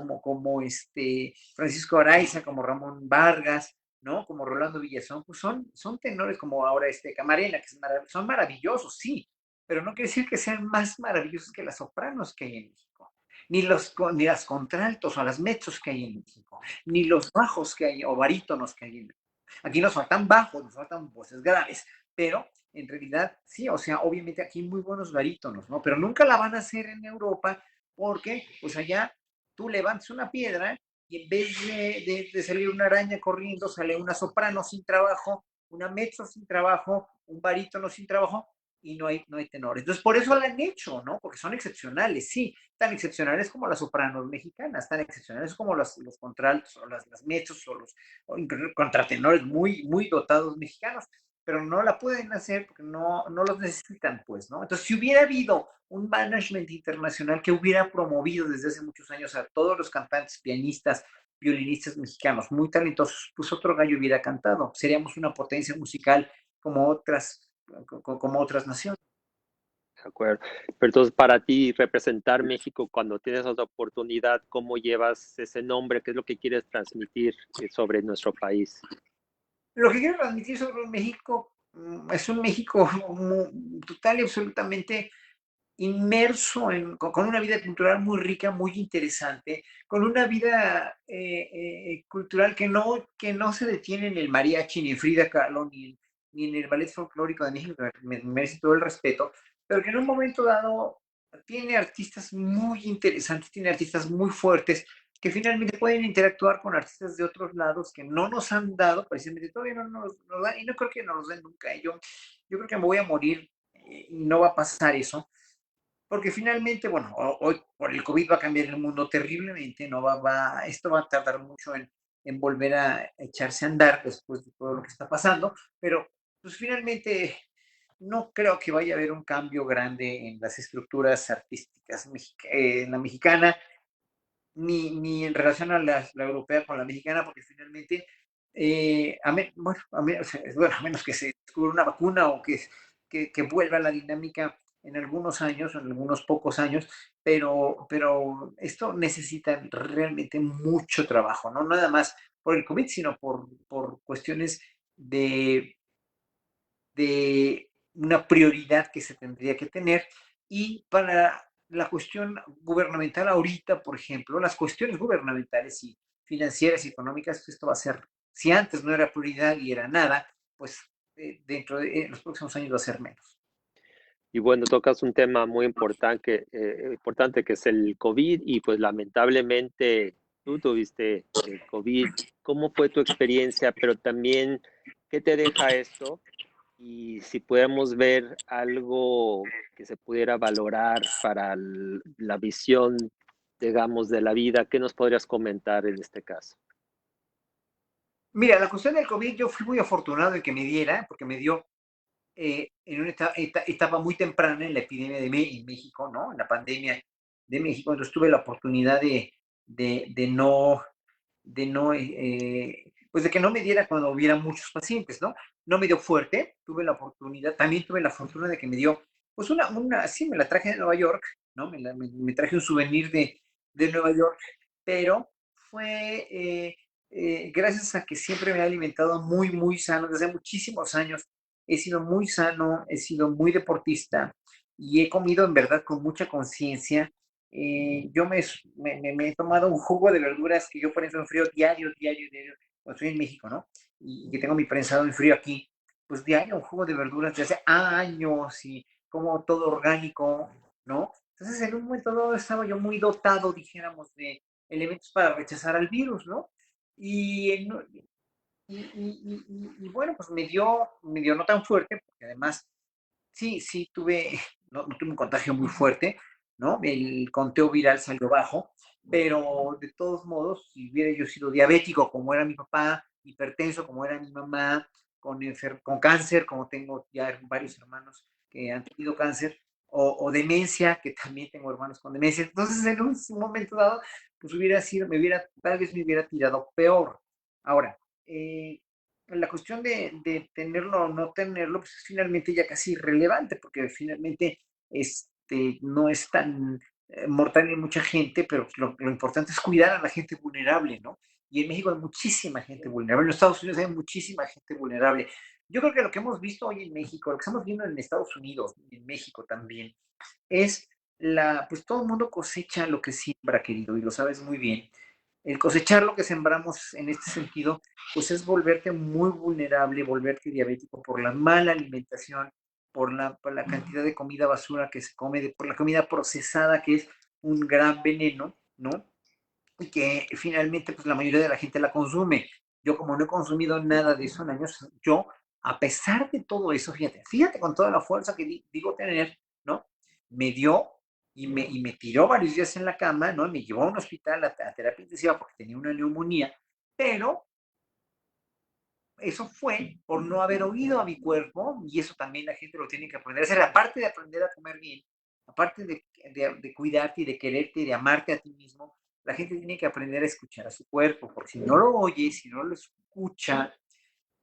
Francisco Araiza, como Ramón Vargas, ¿no? Como Rolando Villazón, pues son tenores como ahora Camarena, que son maravillosos, sí, pero no quiere decir que sean más maravillosos que las sopranos que hay en México, ni las contraltos o las mezzos que hay en México, ni los bajos que hay o barítonos que hay en México. Aquí nos faltan bajos, nos faltan voces graves, pero en realidad sí, o sea, obviamente aquí hay muy buenos barítonos, ¿no? Pero nunca la van a hacer en Europa porque pues allá tú levantas una piedra y en vez de salir una araña corriendo, sale una soprano sin trabajo, una mezzo sin trabajo, un barítono sin trabajo, y no hay tenores. Entonces, por eso la han hecho, ¿no? Porque son excepcionales, sí, tan excepcionales como las sopranos mexicanas, tan excepcionales como los contraltos, o las mezzos, o contratenores muy, muy dotados mexicanos, pero no la pueden hacer porque no los necesitan, pues, ¿no? Entonces, si hubiera habido un management internacional que hubiera promovido desde hace muchos años a todos los cantantes, pianistas, violinistas mexicanos muy talentosos, pues otro gallo hubiera cantado. Seríamos una potencia musical como otras naciones. De acuerdo. Pero entonces, para ti, representar México cuando tienes esa oportunidad, ¿cómo llevas ese nombre? ¿Qué es lo que quieres transmitir sobre nuestro país? Lo que quiero transmitir sobre México es un México total y absolutamente inmerso con una vida cultural muy rica, muy interesante, con una vida cultural que no se detiene en el mariachi, ni en Frida Kahlo, ni en el ballet folclórico de México, que merece todo el respeto, pero que en un momento dado tiene artistas muy interesantes, tiene artistas muy fuertes, que finalmente pueden interactuar con artistas de otros lados que no nos han dado, precisamente todavía no nos dan, y no creo que nos los den nunca. Yo creo que me voy a morir y no va a pasar eso, porque finalmente, bueno, hoy por el COVID va a cambiar el mundo terriblemente, no esto va a tardar mucho en volver a echarse a andar después de todo lo que está pasando, pero pues finalmente no creo que vaya a haber un cambio grande en las estructuras artísticas en la mexicana, ni en relación a la europea con la mexicana, porque finalmente, a menos que se descubra una vacuna o que vuelva la dinámica en algunos años, en algunos pocos años, pero esto necesita realmente mucho trabajo, no nada más por el COVID, sino por cuestiones de una prioridad que se tendría que tener. Y para la cuestión gubernamental ahorita, por ejemplo, las cuestiones gubernamentales y financieras y económicas, esto va a ser, si antes no era prioridad y era nada, pues dentro de los próximos años va a ser menos. Y bueno, tocas un tema muy importante que es el COVID y pues lamentablemente tú tuviste COVID. ¿Cómo fue tu experiencia? Pero también, ¿qué te deja esto? Y si pudiéramos ver algo que se pudiera valorar para la visión, digamos, de la vida, ¿qué nos podrías comentar en este caso? Mira, la cuestión del COVID, yo fui muy afortunado en que me diera, porque me dio en una etapa muy temprana en la epidemia en México, ¿no? En la pandemia de México, entonces tuve la oportunidad pues de que no me diera cuando hubiera muchos pacientes, ¿no? No me dio fuerte, tuve la oportunidad, también tuve la fortuna de que me dio, pues sí, me la traje de Nueva York, ¿no? Me traje un souvenir de Nueva York, pero fue gracias a que siempre me he alimentado muy, muy sano, desde muchísimos años he sido muy sano, he sido muy deportista y he comido en verdad con mucha conciencia. Yo me he tomado un jugo de verduras que yo prenso en frío diario, diario, diario, cuando estoy en México, ¿no? Y que tengo mi prensado en frío aquí, pues diario un jugo de verduras de hace años y como todo orgánico, ¿no? Entonces en un momento dado estaba yo muy dotado, dijéramos, de elementos para rechazar al virus, ¿no? Y, en, y bueno, pues me dio no tan fuerte, porque además sí tuve, no tuve un contagio muy fuerte, ¿no? El conteo viral salió bajo, pero de todos modos, si hubiera yo sido diabético como era mi papá, hipertenso como era mi mamá, con cáncer, como tengo ya varios hermanos que han tenido cáncer, o demencia, que también tengo hermanos con demencia, entonces en un momento dado, pues tal vez me hubiera tirado peor. Ahora, la cuestión de tenerlo o no tenerlo, pues es finalmente ya casi irrelevante, porque finalmente no es tan mortal en mucha gente, pero lo importante es cuidar a la gente vulnerable, ¿no? Y en México hay muchísima gente vulnerable, en los Estados Unidos hay muchísima gente vulnerable. yo creo que lo que hemos visto hoy en México, lo que estamos viendo en Estados Unidos y en México también, es pues todo el mundo cosecha lo que siembra, querido, y lo sabes muy bien. El cosechar lo que sembramos en este sentido, pues es volverte muy vulnerable, volverte diabético por la mala alimentación, por la cantidad de comida basura que se come, por la comida procesada que es un gran veneno, ¿no? Y que finalmente pues la mayoría de la gente la consume. Yo como no he consumido nada de eso en años, yo a pesar de todo eso, fíjate con toda la fuerza que digo tener, ¿no? Me dio y me tiró varios días en la cama, ¿no? Me llevó a un hospital a terapia intensiva porque tenía una neumonía, pero eso fue por no haber oído a mi cuerpo y eso también la gente lo tiene que aprender a hacer, aparte de aprender a comer bien, aparte de cuidarte y de quererte y de amarte a ti mismo, la gente tiene que aprender a escuchar a su cuerpo, porque si no lo oye, si no lo escucha,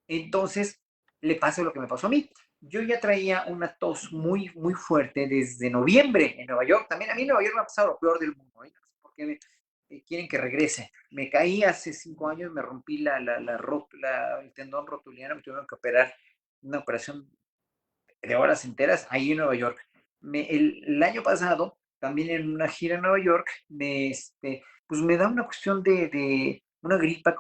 entonces le pasa lo que me pasó a mí. Yo ya traía una tos muy, muy fuerte desde noviembre en Nueva York. También a mí en Nueva York me ha pasado lo peor del mundo. ¿Eh? No sé por qué quieren que regrese. Me caí hace 5 años, me rompí el tendón rotuliano, me tuvieron que operar, una operación de horas enteras ahí en Nueva York. El año pasado, también en una gira en Nueva York, pues me da una cuestión de una gripa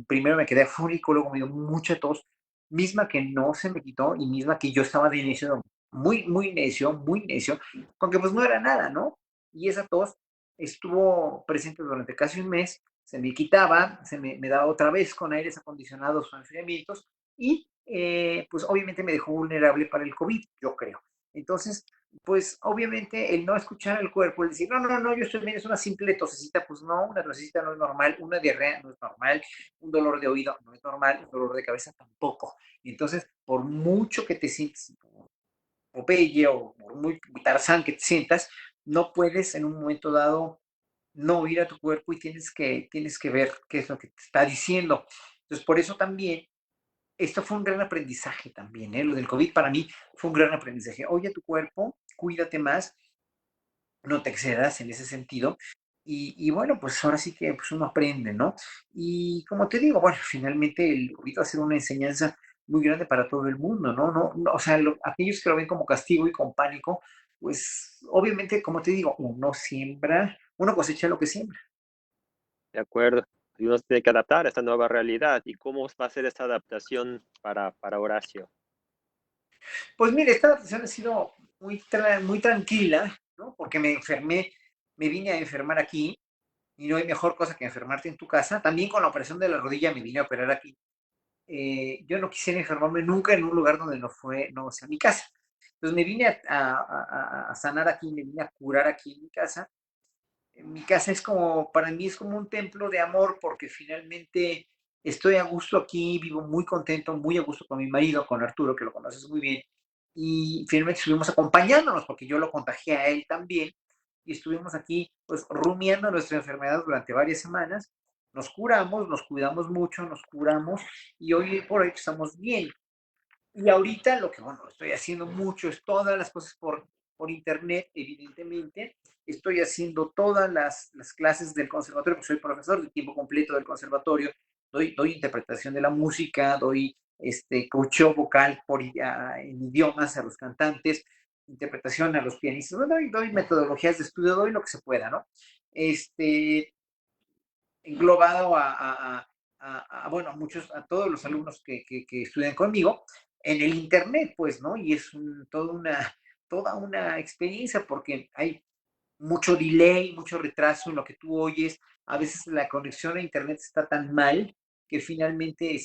primero me quedé afónico, luego me dio mucha tos, misma que no se me quitó y misma que yo estaba de inicio muy necio, con que pues no era nada, ¿no? Y esa tos estuvo presente durante casi un mes, se me quitaba, me daba otra vez con aires acondicionados o enfriamientos, y pues obviamente me dejó vulnerable para el COVID, yo creo. Entonces, pues obviamente el no escuchar al cuerpo, el decir, no, no, no, yo estoy bien, es una simple tosecita, pues no, una tosecita no es normal, una diarrea no es normal, un dolor de oído no es normal, un dolor de cabeza tampoco. Entonces, por mucho que te sientas Popeye o por muy Tarzán que te sientas, no puedes en un momento dado no oír a tu cuerpo y tienes que ver qué es lo que te está diciendo. Entonces, por eso también esto fue un gran aprendizaje también, ¿eh? Lo del COVID para mí fue un gran aprendizaje. Oye a tu cuerpo, cuídate más, no te excedas en ese sentido. Y bueno, pues ahora sí que pues uno aprende, ¿no? Y como te digo, bueno, finalmente el COVID va a ser una enseñanza muy grande para todo el mundo, ¿no? O sea, aquellos que lo ven como castigo y con pánico, pues obviamente, como te digo, uno siembra, uno cosecha lo que siembra. De acuerdo. Y uno se tiene que adaptar a esta nueva realidad. ¿Y cómo va a ser esta adaptación para Horacio? Pues mire, esta adaptación ha sido muy tranquila, ¿no? Porque me enfermé, me vine a enfermar aquí y no hay mejor cosa que enfermarte en tu casa. También con la operación de la rodilla me vine a operar aquí. Yo no quisiera enfermarme nunca en un lugar donde no sea mi casa. Entonces me vine a sanar aquí, me vine a curar aquí en mi casa. En mi casa es como, para mí es como un templo de amor porque finalmente estoy a gusto aquí, vivo muy contento, muy a gusto con mi marido, con Arturo, que lo conoces muy bien. Y finalmente estuvimos acompañándonos porque yo lo contagié a él también y estuvimos aquí pues rumiando nuestra enfermedad durante varias semanas. Nos curamos, nos cuidamos mucho, nos curamos y hoy por hoy estamos bien. Y ahorita lo que, bueno, estoy haciendo mucho es todas las cosas por internet, evidentemente. Estoy haciendo todas las clases del conservatorio, porque soy profesor de tiempo completo del conservatorio. Doy interpretación de la música, doy coacheo vocal en idiomas a los cantantes, interpretación a los pianistas. Bueno, doy metodologías de estudio, doy lo que se pueda, ¿no? Este, englobado bueno, a todos los alumnos que estudian conmigo en el Internet, pues, ¿no? Y es toda una experiencia porque hay mucho delay, mucho retraso en lo que tú oyes. A veces la conexión a Internet está tan mal que finalmente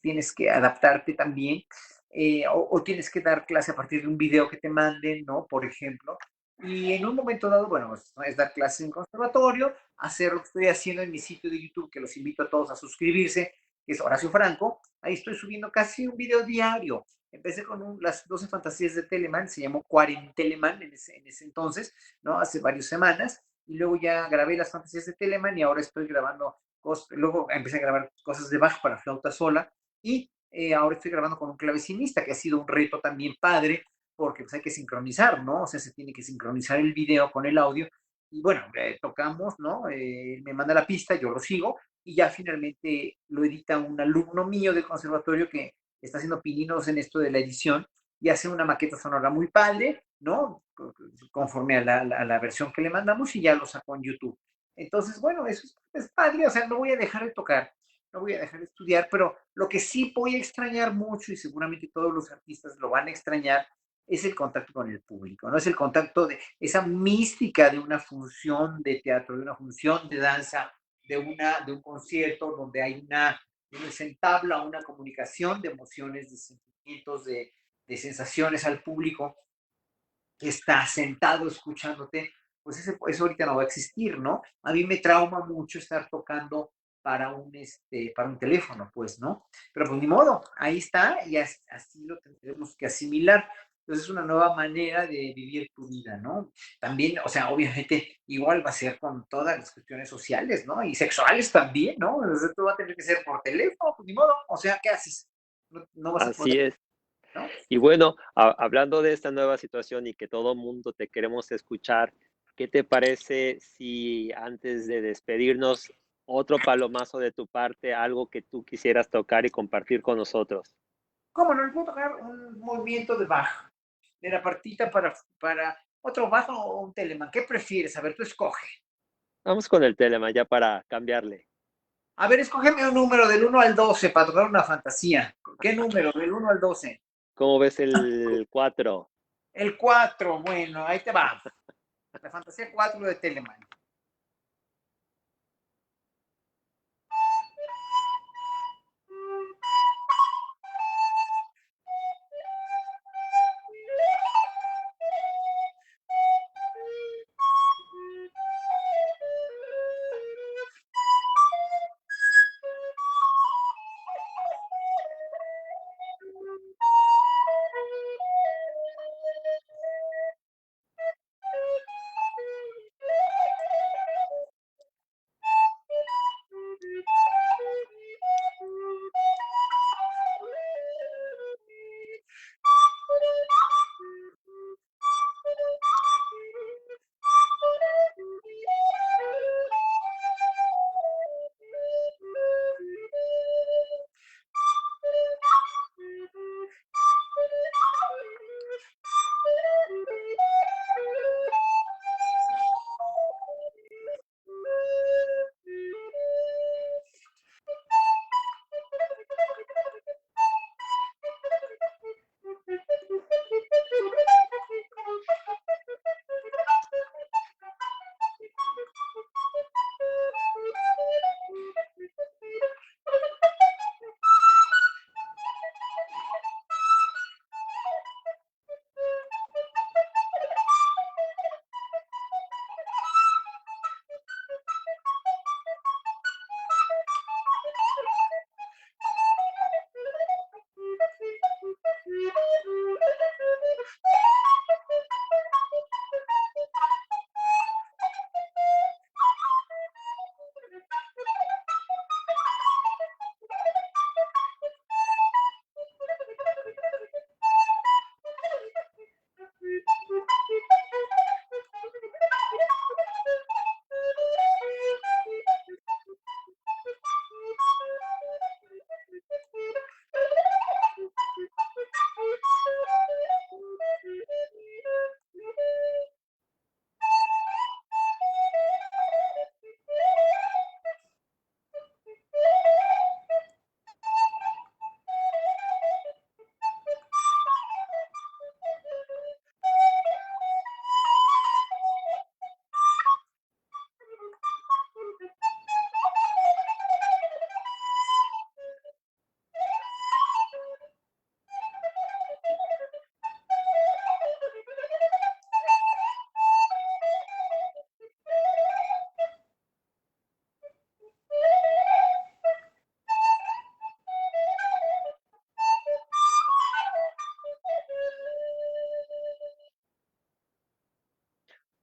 tienes que adaptarte también. O tienes que dar clase a partir de un video que te manden, ¿no? Por ejemplo. Y en un momento dado, bueno, es dar clases en conservatorio, hacer lo que estoy haciendo en mi sitio de YouTube, que los invito a todos a suscribirse, que es Horacio Franco. Ahí estoy subiendo casi un video diario. Empecé con las 12 fantasías de Telemann, se llamó Cuarentelemann en ese entonces, ¿no? Hace varias semanas. Y luego ya grabé las fantasías de Telemann y ahora estoy grabando cosas. Luego empecé a grabar cosas de Bach para flauta sola. Y ahora estoy grabando con un clavecinista, que ha sido un reto también padre, porque pues hay que sincronizar, ¿no? O sea, se tiene que sincronizar el video con el audio. Y bueno, tocamos, ¿no? Me manda la pista, yo lo sigo, y ya finalmente lo edita un alumno mío del conservatorio que está haciendo pininos en esto de la edición y hace una maqueta sonora muy padre, ¿no? Conforme a la versión que le mandamos y ya lo sacó en YouTube. Entonces, bueno, eso es padre, o sea, no voy a dejar de tocar, no voy a dejar de estudiar, pero lo que sí voy a extrañar mucho y seguramente todos los artistas lo van a extrañar es el contacto con el público, ¿no? Es el contacto de esa mística de una función de teatro, de una función de danza, de un concierto donde se entabla una comunicación de emociones, de sentimientos, de sensaciones al público que está sentado escuchándote, pues eso ahorita no va a existir, ¿no? A mí me trauma mucho estar tocando para un teléfono, pues, ¿no? Pero pues ni modo, ahí está y así lo tendremos que asimilar. Entonces es una nueva manera de vivir tu vida, ¿no? También, o sea, obviamente igual va a ser con todas las cuestiones sociales, ¿no? Y sexuales también, ¿no? O sea, tú va a tener que ser por teléfono, pues ni modo, o sea, ¿qué haces? No, no vas a poder, Así es. ¿no? Y bueno, hablando de esta nueva situación y que todo mundo te queremos escuchar, ¿qué te parece si antes de despedirnos, otro palomazo de tu parte, algo que tú quisieras tocar y compartir con nosotros? ¿Cómo no? Les puedo tocar un movimiento de bajo, de la partita para otro bajo o un telemann. ¿Qué prefieres? A ver, tú escoge. Vamos con el Telemann ya para cambiarle. A ver, escógeme un número del 1 al 12 para tocar una fantasía. ¿Qué número? Del 1 al 12. ¿Cómo ves el 4? El 4. Bueno, ahí te va. La fantasía 4 de Telemann.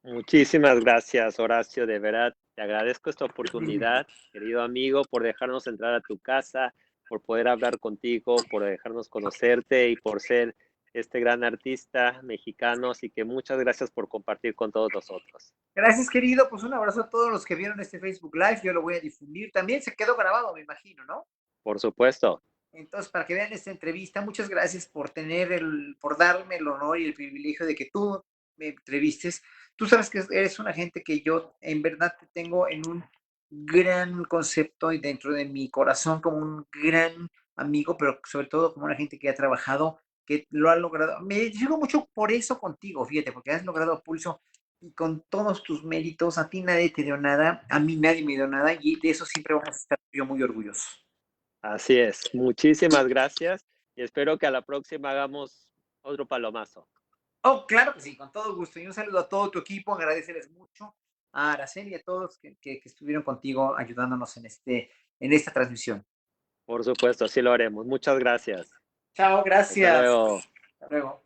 Muchísimas gracias, Horacio, de verdad. Te agradezco esta oportunidad, querido amigo, por dejarnos entrar a tu casa, por poder hablar contigo, por dejarnos conocerte y por ser este gran artista mexicano. Así que muchas gracias por compartir con todos nosotros. Gracias, querido. Pues un abrazo a todos los que vieron este Facebook Live. Yo lo voy a difundir. También se quedó grabado, me imagino, ¿no? Por supuesto. Entonces, para que vean esta entrevista, muchas gracias por darme el honor y el privilegio de que tú me entrevistes. Tú sabes que eres una gente que yo en verdad te tengo en un gran concepto y dentro de mi corazón como un gran amigo, pero sobre todo como una gente que ha trabajado, que lo ha logrado. Me identifico mucho por eso contigo, fíjate, porque has logrado a pulso y con todos tus méritos, a ti nadie te dio nada, a mí nadie me dio nada y de eso siempre vamos a estar yo muy orgullosos. Así es. Muchísimas gracias y espero que a la próxima hagamos otro palomazo. Oh, claro que sí, con todo gusto. Y un saludo a todo tu equipo, agradecerles mucho a Araceli y a todos que estuvieron contigo ayudándonos en esta transmisión. Por supuesto, así lo haremos. Muchas gracias. Chao, Hasta gracias. luego. Hasta luego.